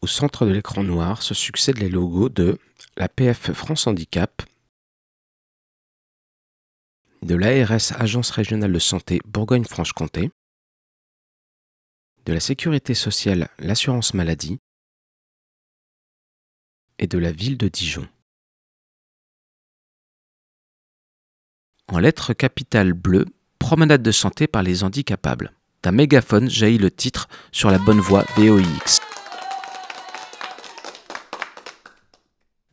Au centre de l'écran noir se succèdent les logos de la PF France Handicap, de l'ARS Agence Régionale de Santé Bourgogne-Franche-Comté, de la Sécurité Sociale l'Assurance Maladie et de la ville de Dijon. En lettres capitales bleues, promenade de santé par les handicapables. D'un mégaphone jaillit le titre sur la bonne voie VOIX.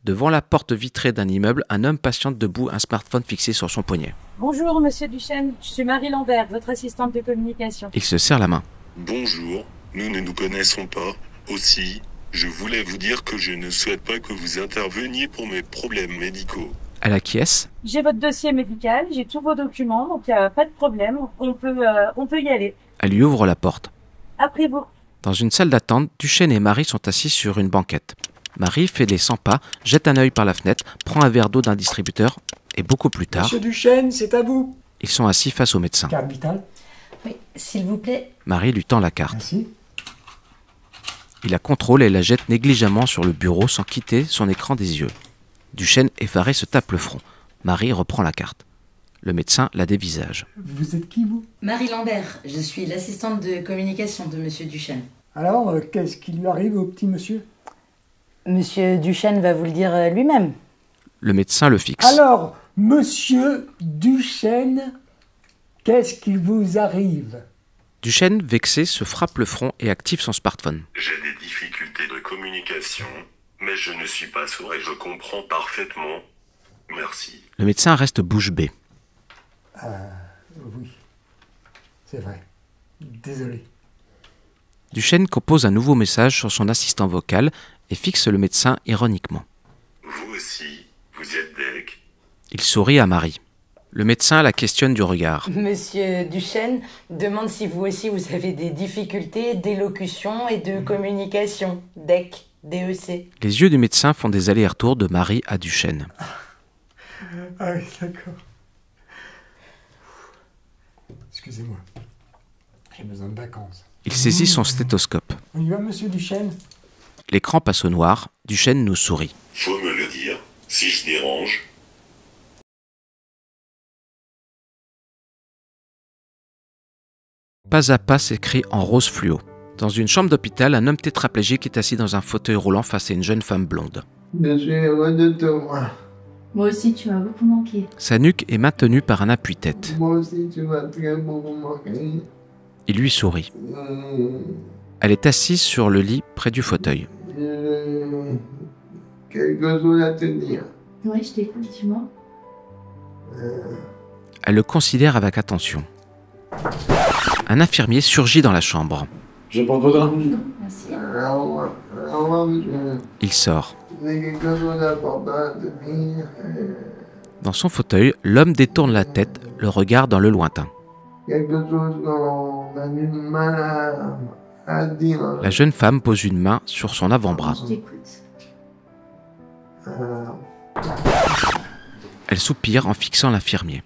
Devant la porte vitrée d'un immeuble, un homme patiente debout, un smartphone fixé sur son poignet. Bonjour Monsieur Duchesne, je suis Marie Lambert, votre assistante de communication. Il se serre la main. Bonjour, nous ne nous connaissons pas. Aussi, je voulais vous dire que je ne souhaite pas que vous interveniez pour mes problèmes médicaux. Elle acquiesce. J'ai votre dossier médical, j'ai tous vos documents, donc il n'y a pas de problème, on peut y aller. Elle lui ouvre la porte. Après vous. Dans une salle d'attente, Duchesne et Marie sont assis sur une banquette. Marie fait les 100 pas, jette un œil par la fenêtre, prend un verre d'eau d'un distributeur et beaucoup plus tard... Monsieur Duchesne, c'est à vous. Ils sont assis face au médecin. Carte vitale. Oui, s'il vous plaît. Marie lui tend la carte. Merci. Il la contrôle et la jette négligemment sur le bureau sans quitter son écran des yeux. Duchesne, effaré, se tape le front. Marie reprend la carte. Le médecin la dévisage. Vous êtes qui, vous? Marie Lambert, je suis l'assistante de communication de Monsieur Duchesne. Alors, qu'est-ce qui lui arrive au petit monsieur? Monsieur Duchesne va vous le dire lui-même. Le médecin le fixe. Alors, monsieur Duchesne, qu'est-ce qui vous arrive? Duchesne, vexé, se frappe le front et active son smartphone. J'ai des difficultés de communication, mais je ne suis pas sourd et je comprends parfaitement. Merci. Le médecin reste bouche bée. Oui, c'est vrai. Désolé. Duchesne compose un nouveau message sur son assistant vocal et fixe le médecin ironiquement. Vous aussi, vous êtes deg. Il sourit à Marie. Le médecin la questionne du regard. Monsieur Duchesne demande si vous aussi vous avez des difficultés d'élocution et de communication. DEC, DEC. Les yeux du médecin font des allers-retours de Marie à Duchesne. Ah oui, d'accord. Excusez-moi. J'ai besoin de vacances. Il saisit son stéthoscope. On y va, monsieur Duchesne? L'écran passe au noir. Duchesne nous sourit. Faut me le dire, si je dérange. Pas à pas s'écrit en rose fluo. Dans une chambre d'hôpital, un homme tétraplégique est assis dans un fauteuil roulant face à une jeune femme blonde. Je suis heureux de te voir. Moi aussi, tu m'as beaucoup manqué. Sa nuque est maintenue par un appui-tête. Moi aussi, tu m'as très beaucoup manqué. Il lui sourit. Elle est assise sur le lit près du fauteuil. Quelque chose à te dire. Oui, je t'écoute, dis-moi. Elle le considère avec attention. Un infirmier surgit dans la chambre. Je prends votre drap. Non, merci. Au revoir, monsieur. Il sort. J'ai quelque chose d'important à te dire. Dans son fauteuil, l'homme détourne la tête, le regard dans le lointain. Quelque chose qu'on a du mal à dire. La jeune femme pose une main sur son avant-bras. Je t'écoute. Elle soupire en fixant l'infirmier.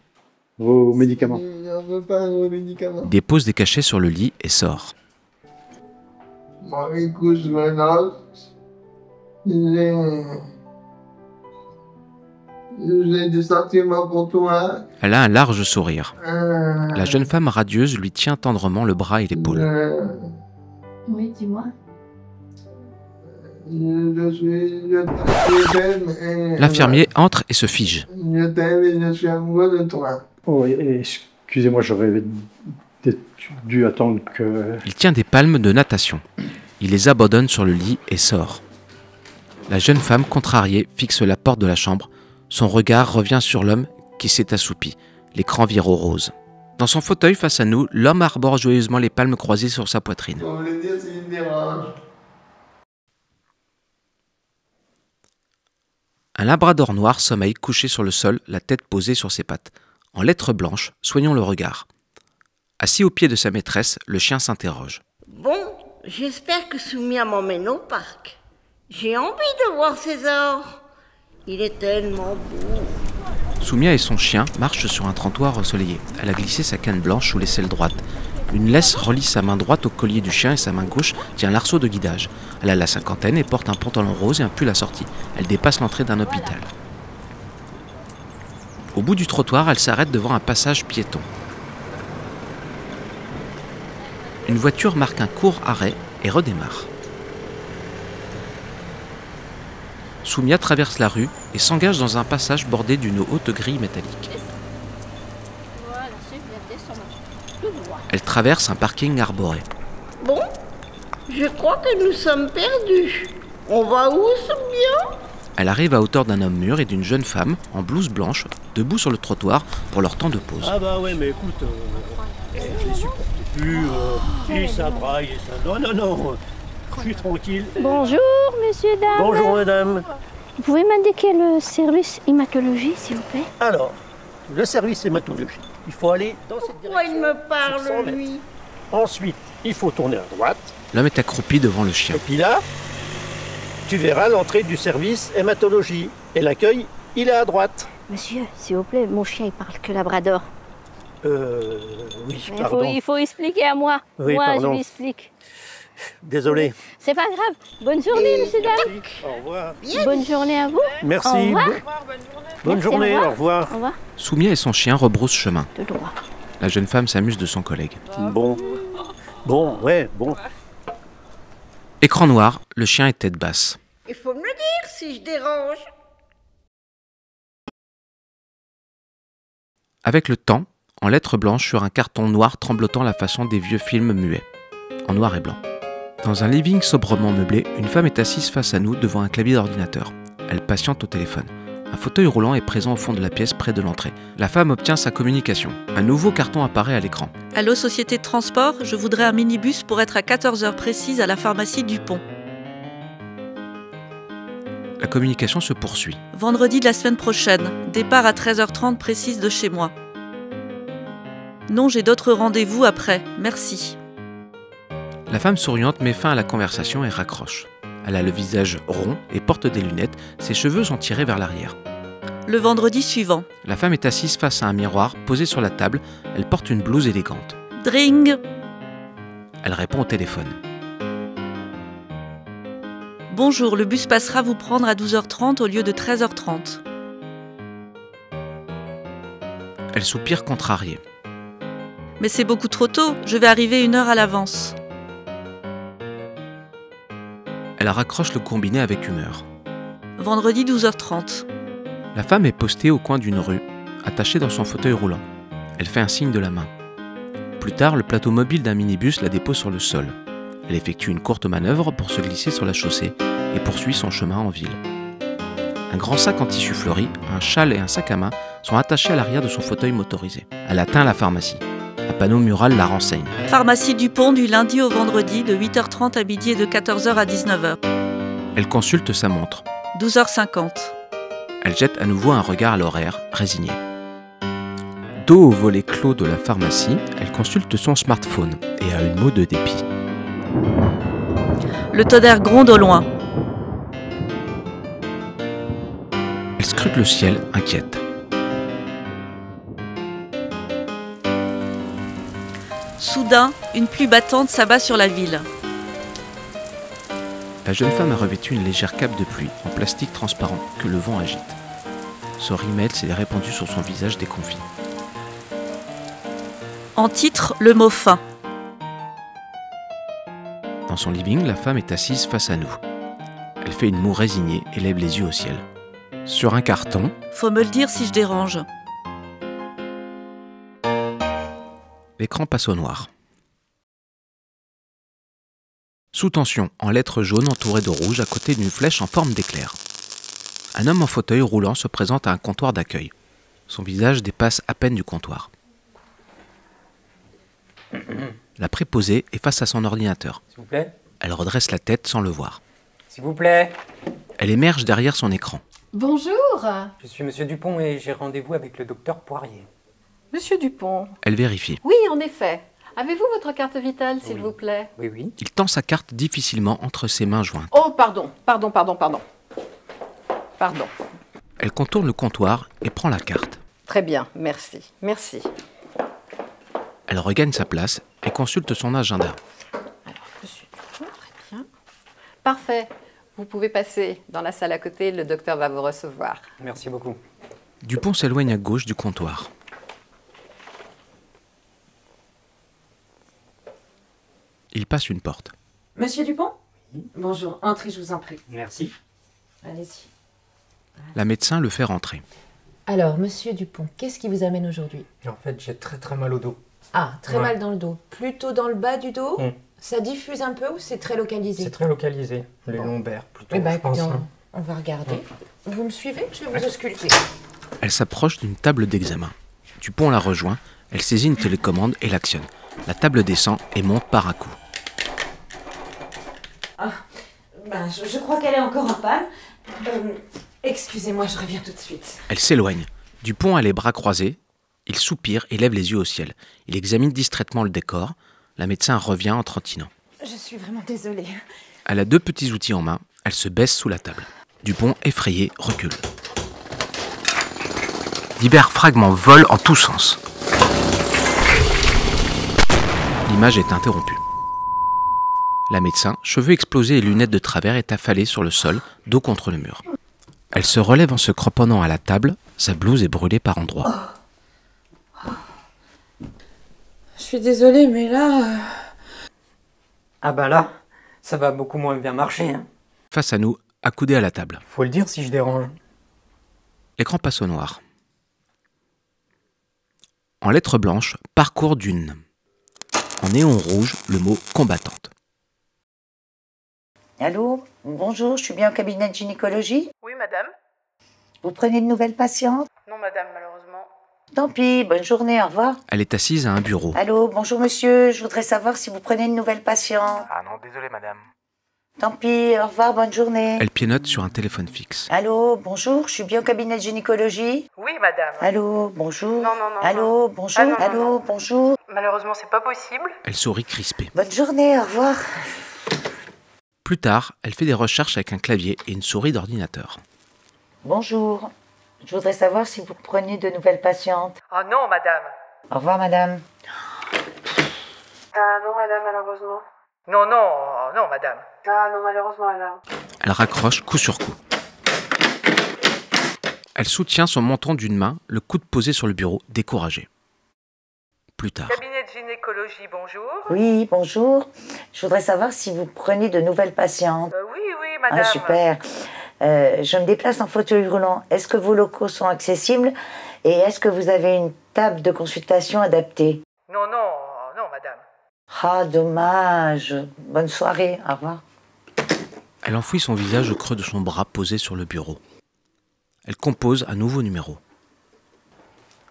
Vos médicaments. Je ne veux pas vos médicaments. Il dépose des cachets sur le lit et sort. Marie couche maintenant. J'ai des sentiments pour toi. Elle a un large sourire. La jeune femme radieuse lui tient tendrement le bras et l'épaule. Oui, dis-moi. Je t'aime et... L'infirmier entre et se fige. Je t'aime et je suis amoureux de toi. Oh, excusez-moi, j'aurais dû attendre que... Il tient des palmes de natation. Il les abandonne sur le lit et sort. La jeune femme, contrariée, fixe la porte de la chambre. Son regard revient sur l'homme qui s'est assoupi. L'écran vire au rose. Dans son fauteuil face à nous, l'homme arbore joyeusement les palmes croisées sur sa poitrine. On me le dire s'il me dérange. Un labrador noir sommeille couché sur le sol, la tête posée sur ses pattes. En lettres blanches, soignons le regard. Assis au pied de sa maîtresse, le chien s'interroge. Bon, j'espère que Soumia m'emmène au parc. J'ai envie de voir César. Il est tellement beau. Soumia et son chien marchent sur un trottoir ensoleillé. Elle a glissé sa canne blanche sous l'aisselle droite. Une laisse relie sa main droite au collier du chien et sa main gauche tient l'arceau de guidage. Elle a la cinquantaine et porte un pantalon rose et un pull assorti. Elle dépasse l'entrée d'un hôpital. Au bout du trottoir, elle s'arrête devant un passage piéton. Une voiture marque un court arrêt et redémarre. Soumia traverse la rue et s'engage dans un passage bordé d'une haute grille métallique. Elle traverse un parking arboré. Bon, je crois que nous sommes perdus. On va où, Soumia? Elle arrive à hauteur d'un homme mûr et d'une jeune femme en blouse blanche, debout sur le trottoir pour leur temps de pause. Ah bah ouais, mais écoute, je les supporte plus. Et ça braille, et ça... Non, je suis tranquille. Bonjour, messieurs, dames. Bonjour, madame. Vous pouvez m'indiquer le service hématologie, s'il vous plaît? Alors, le service hématologie, il faut aller dans cette direction. Pourquoi il me parle, lui? Ensuite, il faut tourner à droite. L'homme est accroupi devant le chien. Et puis là, tu verras l'entrée du service hématologie. Et l'accueil, il est à droite. Monsieur, s'il vous plaît, mon chien, il parle que labrador. Oui, pardon. Il faut expliquer à moi. Oui, moi, pardon. je lui explique. Désolé. C'est pas grave. Bonne journée, monsieur, dames. Au revoir. Bonne journée à vous. Merci. Au revoir. Bonne Merci, journée, au au revoir. Au revoir. Soumia et son chien rebroussent chemin. De droit. La jeune femme s'amuse de son collègue. Bon, ouais. Écran noir, le chien est tête basse. Il faut me le dire si je dérange. Avec le temps, en lettres blanches sur un carton noir tremblotant la façon des vieux films muets, en noir et blanc. Dans un living sobrement meublé, une femme est assise face à nous devant un clavier d'ordinateur. Elle patiente au téléphone. Un fauteuil roulant est présent au fond de la pièce près de l'entrée. La femme obtient sa communication. Un nouveau carton apparaît à l'écran. Allô, société de transport, je voudrais un minibus pour être à 14h précise à la pharmacie Dupont. La communication se poursuit. Vendredi de la semaine prochaine, départ à 13h30 précise de chez moi. Non, j'ai d'autres rendez-vous après, merci. La femme souriante met fin à la conversation et raccroche. Elle a le visage rond et porte des lunettes, ses cheveux sont tirés vers l'arrière. Le vendredi suivant. La femme est assise face à un miroir posé sur la table, elle porte une blouse élégante. Dring. Elle répond au téléphone. Bonjour, le bus passera vous prendre à 12h30 au lieu de 13h30. Elle soupire contrariée. Mais c'est beaucoup trop tôt, je vais arriver 1 heure à l'avance. Elle raccroche le combiné avec humeur. Vendredi 12h30. La femme est postée au coin d'une rue, attachée dans son fauteuil roulant. Elle fait un signe de la main. Plus tard, le plateau mobile d'un minibus la dépose sur le sol. Elle effectue une courte manœuvre pour se glisser sur la chaussée et poursuit son chemin en ville. Un grand sac en tissu fleuri, un châle et un sac à main sont attachés à l'arrière de son fauteuil motorisé. Elle atteint la pharmacie. Un panneau mural la renseigne. Pharmacie Dupont du lundi au vendredi de 8h30 à midi et de 14h à 19h. Elle consulte sa montre. 12h50. Elle jette à nouveau un regard à l'horaire, résignée. Dos au volet clos de la pharmacie, elle consulte son smartphone et a une moue de dépit. Le tonnerre gronde au loin. Elle scrute le ciel, inquiète. Soudain, une pluie battante s'abat sur la ville. La jeune femme a revêtu une légère cape de pluie en plastique transparent que le vent agite. Son rimel s'est répandu sur son visage déconfit. En titre, le mot fin. Dans son living, la femme est assise face à nous. Elle fait une moue résignée et lève les yeux au ciel. Sur un carton, faut me le dire si je dérange. L'écran passe au noir. Sous tension, en lettres jaunes entourées de rouge à côté d'une flèche en forme d'éclair. Un homme en fauteuil roulant se présente à un comptoir d'accueil. Son visage dépasse à peine du comptoir. La préposée est face à son ordinateur. S'il vous plaît. Elle redresse la tête sans le voir. S'il vous plaît. Elle émerge derrière son écran. Bonjour. Je suis Monsieur Dupont et j'ai rendez-vous avec le docteur Poirier. Monsieur Dupont. Elle vérifie. Oui, en effet. Avez-vous votre carte vitale, s'il vous plaît? Oui. Il tend sa carte difficilement entre ses mains jointes. Oh, pardon. Elle contourne le comptoir et prend la carte. Très bien, merci. Elle regagne sa place et consulte son agenda. Alors, monsieur Dupont, très bien. Parfait. Vous pouvez passer dans la salle à côté, le docteur va vous recevoir. Merci beaucoup. Dupont s'éloigne à gauche du comptoir. Il passe une porte. Monsieur Dupont? Bonjour, entrez, je vous en prie. Merci. Allez-y. La médecin le fait rentrer. Alors, monsieur Dupont, qu'est-ce qui vous amène aujourd'hui? En fait, j'ai très mal au dos. Ah, très Ouais. mal dans le dos. Plutôt dans le bas du dos? Ça diffuse un peu ou c'est très localisé? C'est très localisé. Les lombaires, plutôt, Eh ben, je pense. écoutez, hein. on va regarder. Vous me suivez? Je vais vous ausculter. Elle s'approche d'une table d'examen. Dupont la rejoint, elle saisit une télécommande et l'actionne. La table descend et monte par à coups. Ah, ben, je crois qu'elle est encore en panne. Excusez-moi, je reviens tout de suite. Elle s'éloigne. Dupont a les bras croisés. Il soupire et lève les yeux au ciel. Il examine distraitement le décor. La médecin revient en trottinant. Je suis vraiment désolée. Elle a 2 petits outils en main. Elle se baisse sous la table. Dupont, effrayé, recule. Divers fragments volent en tous sens. L'image est interrompue. La médecin, cheveux explosés et lunettes de travers, est affalée sur le sol, dos contre le mur. Elle se relève en se cramponnant à la table. Sa blouse est brûlée par endroits. Je suis désolée, mais là... Ah bah là, ça va beaucoup moins bien marcher. Hein. Face à nous, accoudé à la table. Faut le dire si je dérange. L'écran passe au noir. En lettres blanches, parcours d'une. En néon rouge, le mot combattante. Allô, bonjour, je suis bien au cabinet de gynécologie. Oui, madame. Vous prenez de nouvelles patientes? Non, madame, malheureusement. Tant pis, bonne journée, au revoir. Elle est assise à un bureau. Allô, bonjour monsieur, je voudrais savoir si vous prenez de nouvelles patientes. Ah non, désolé, madame. Tant pis, au revoir, bonne journée. Elle pianote sur un téléphone fixe. Allô, bonjour, je suis bien au cabinet de gynécologie. Oui, madame. Allô, bonjour. Non, non, non. Allô, bonjour. Ah, non, non, Allô, non. bonjour. Malheureusement, c'est pas possible. Elle sourit crispée. Bonne journée, au revoir. Plus tard, elle fait des recherches avec un clavier et une souris d'ordinateur. Bonjour, je voudrais savoir si vous prenez de nouvelles patientes. Ah non, madame. Au revoir, madame. Ah non, madame, malheureusement. Non, non, madame. Ah non, malheureusement, madame. Elle raccroche coup sur coup. Elle soutient son menton d'une main, le coude posé sur le bureau, découragée. Plus tard. Cabinet de gynécologie, bonjour. Oui, bonjour. Je voudrais savoir si vous prenez de nouvelles patientes. Oui, madame. Ah, super. Je me déplace en fauteuil roulant. Est-ce que vos locaux sont accessibles et est-ce que vous avez une table de consultation adaptée? Non, madame. Ah, dommage. Bonne soirée. Au revoir. Elle enfouit son visage au creux de son bras posé sur le bureau. Elle compose un nouveau numéro.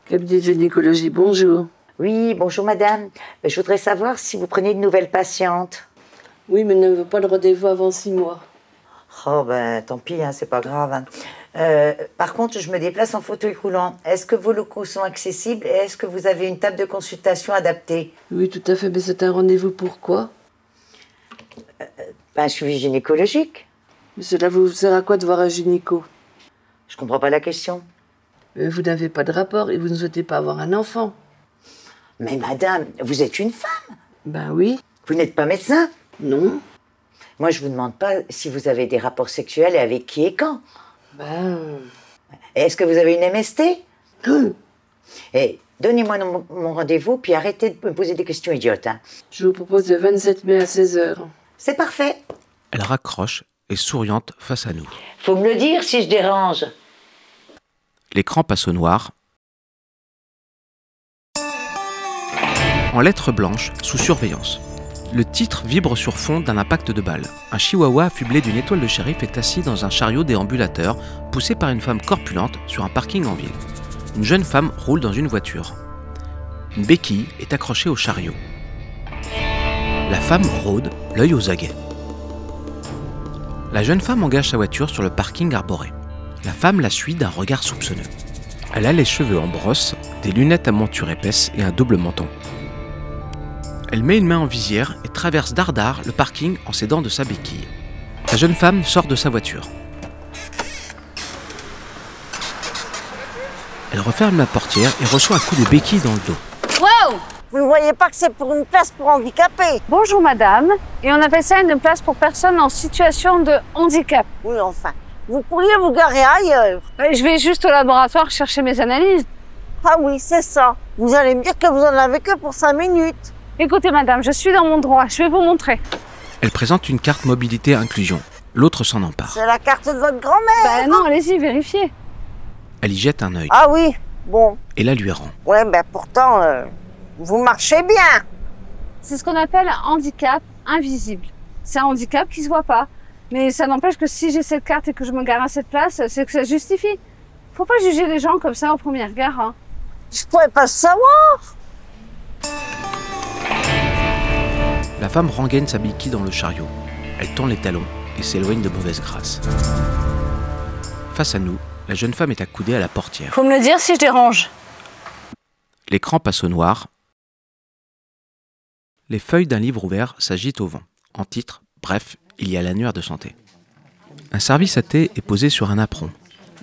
Cabinet de gynécologie, bonjour. Oui, bonjour madame. Je voudrais savoir si vous prenez de nouvelles patientes. Oui, mais ne veux pas le rendez-vous avant 6 mois. Oh ben tant pis, hein, c'est pas grave. Hein. Par contre, je me déplace en fauteuil roulant. Est-ce que vos locaux sont accessibles et est-ce que vous avez une table de consultation adaptée? Oui, tout à fait, mais c'est un rendez-vous pour quoi? Un suivi gynécologique. Mais cela vous sert à quoi de voir un gynéco? Je comprends pas la question. Vous n'avez pas de rapport et vous ne souhaitez pas avoir un enfant. Mais madame, vous êtes une femme? Ben oui. Vous n'êtes pas médecin? Non. Moi, je vous demande pas si vous avez des rapports sexuels et avec qui et quand. Ben... Est-ce que vous avez une MST? Et donnez-moi mon rendez-vous, puis arrêtez de me poser des questions idiotes. Hein. Je vous propose le 27 mai à 16h. C'est parfait. Elle raccroche et souriante face à nous. Faut me le dire si je dérange. L'écran passe au noir. En lettres blanches, sous surveillance. Le titre vibre sur fond d'un impact de balle. Un chihuahua affublé d'une étoile de shérif est assis dans un chariot déambulateur, poussé par une femme corpulente sur un parking en ville. Une jeune femme roule dans une voiture. Une béquille est accrochée au chariot. La femme rôde, l'œil aux aguets. La jeune femme engage sa voiture sur le parking arboré. La femme la suit d'un regard soupçonneux. Elle a les cheveux en brosse, des lunettes à monture épaisse et un double menton. Elle met une main en visière et traverse dardard le parking en s'aidant de sa béquille. La jeune femme sort de sa voiture. Elle referme la portière et reçoit un coup de béquille dans le dos. Wow! Vous ne voyez pas que c'est pour une place pour handicapés? Bonjour madame, et on appelle ça une place pour personnes en situation de handicap. Oui, enfin, vous pourriez vous garer ailleurs. Je vais juste au laboratoire chercher mes analyses. Ah oui, c'est ça. Vous allez me dire que vous en avez que pour 5 minutes. Écoutez madame, je suis dans mon droit, je vais vous montrer. Elle présente une carte mobilité inclusion. L'autre s'en empare. C'est la carte de votre grand-mère. Bah non, allez-y, vérifiez. Elle y jette un œil Ah oui, bon. et la lui rend. Ouais, ben pourtant, vous marchez bien. C'est ce qu'on appelle un handicap invisible. C'est un handicap qui se voit pas. Mais ça n'empêche que si j'ai cette carte et que je me gare à cette place, c'est que ça justifie. Faut pas juger les gens comme ça au premier regard. Hein. Je pourrais pas le savoir. La femme rengaine sa béquille dans le chariot. Elle tend les talons et s'éloigne de mauvaise grâce. Face à nous, la jeune femme est accoudée à la portière. Faut me le dire si je dérange. L'écran passe au noir. Les feuilles d'un livre ouvert s'agitent au vent. En titre, bref, il y a l'annuaire de santé. Un service à thé est posé sur un apron.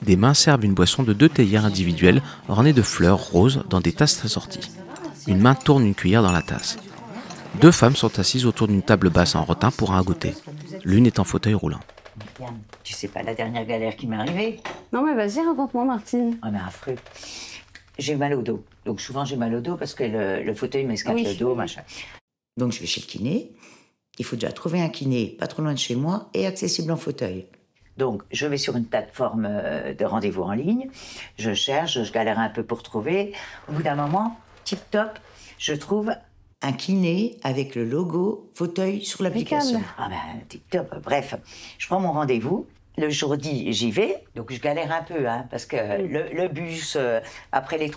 Des mains servent une boisson de 2 théières individuelles ornées de fleurs roses dans des tasses assorties. Une main tourne une cuillère dans la tasse. 2 femmes sont assises autour d'une table basse en rotin pour un goûter. L'une est en fauteuil roulant. Tu sais pas la dernière galère qui m'est arrivée? Non mais vas-y, raconte-moi Martine. Ah mais affreux. J'ai mal au dos. Donc souvent j'ai mal au dos parce que le fauteuil m'escape le dos, machin. Donc je vais chez le kiné. Il faut déjà trouver un kiné pas trop loin de chez moi et accessible en fauteuil. Donc je vais sur une plateforme de rendez-vous en ligne. Je cherche, je galère un peu pour trouver. Au bout d'un moment, tip-top, je trouve un kiné avec le logo fauteuil sur l'application. Ah ben, tip-top. Bref, je prends mon rendez-vous. Le jour dit, j'y vais. Donc, je galère un peu, hein, parce que le bus, après les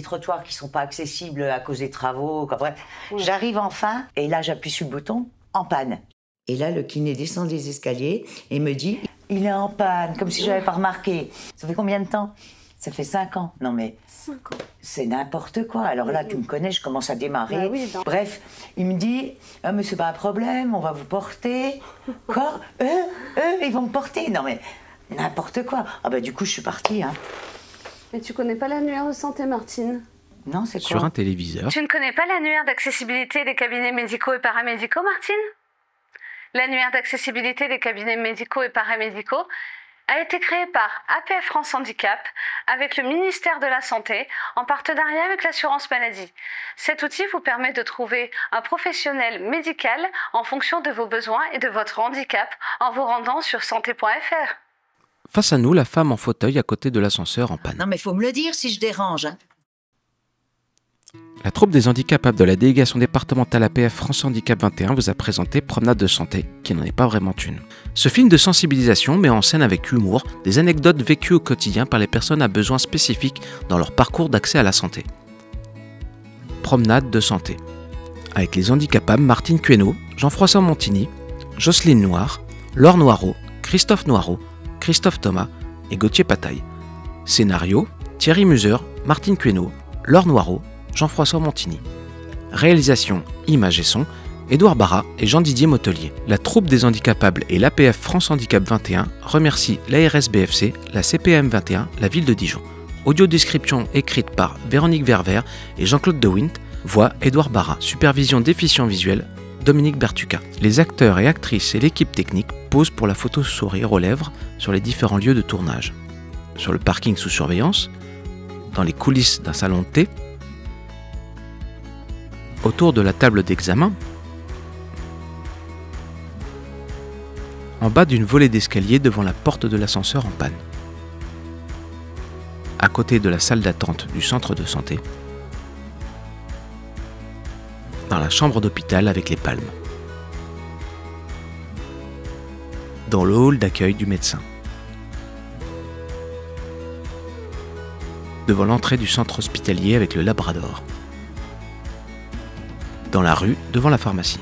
trottoirs qui sont pas accessibles à cause des travaux, quoi, bref. J'arrive enfin, et là, j'appuie sur le bouton, en panne. Et là, le kiné descend des escaliers et me dit, il est en panne, comme si je n'avais pas remarqué. Ça fait combien de temps? Ça fait 5 ans. Non mais, 5 ans. C'est n'importe quoi. Alors là, tu me connais, je commence à démarrer. Bah oui, bref, il me dit, ah mais c'est pas un problème, on va vous porter. Quoi? Ils vont me porter? Non mais, n'importe quoi. Ah bah du coup, je suis partie. Hein. Mais tu connais pas l'annuaire de santé, Martine? Non, c'est quoi? Sur un téléviseur. Tu ne connais pas l'annuaire d'accessibilité des cabinets médicaux et paramédicaux, Martine? L'annuaire d'accessibilité des cabinets médicaux et paramédicaux a été créé par APF France Handicap avec le ministère de la Santé en partenariat avec l'assurance maladie. Cet outil vous permet de trouver un professionnel médical en fonction de vos besoins et de votre handicap en vous rendant sur santé.fr. Face à nous, la femme en fauteuil à côté de l'ascenseur en panne. Non mais faut me le dire si je dérange. Hein. La troupe des handicapables de la délégation départementale APF France Handicap 21 vous a présenté Promenade de santé, qui n'en est pas vraiment une. Ce film de sensibilisation met en scène avec humour des anecdotes vécues au quotidien par les personnes à besoins spécifiques dans leur parcours d'accès à la santé. Promenade de santé. Avec les handicapables Martine Queneau, Jean-François Montigny, Jocelyne Noir, Laure Noireau, Christophe Noireau, Christophe Thomas et Gauthier Pataille. Scénario, Thierry Muser, Martine Queneau, Laure Noireau, Jean-François Montigny. Réalisation, images et son, Édouard Barra et Jean-Didier Motelier. La troupe des handicapables et l'APF France Handicap 21 remercie l'ARS-BFC, la CPM 21, la ville de Dijon. Audio description écrite par Véronique Verver et Jean-Claude De Wint. Voix Édouard Barra. Supervision déficient visuel Dominique Bertuca. Les acteurs et actrices et l'équipe technique posent pour la photo sourire aux lèvres sur les différents lieux de tournage. Sur le parking sous surveillance, dans les coulisses d'un salon de thé, autour de la table d'examen, en bas d'une volée d'escalier devant la porte de l'ascenseur en panne, à côté de la salle d'attente du centre de santé, dans la chambre d'hôpital avec les palmes, dans le hall d'accueil du médecin, devant l'entrée du centre hospitalier avec le Labrador, dans la rue devant la pharmacie.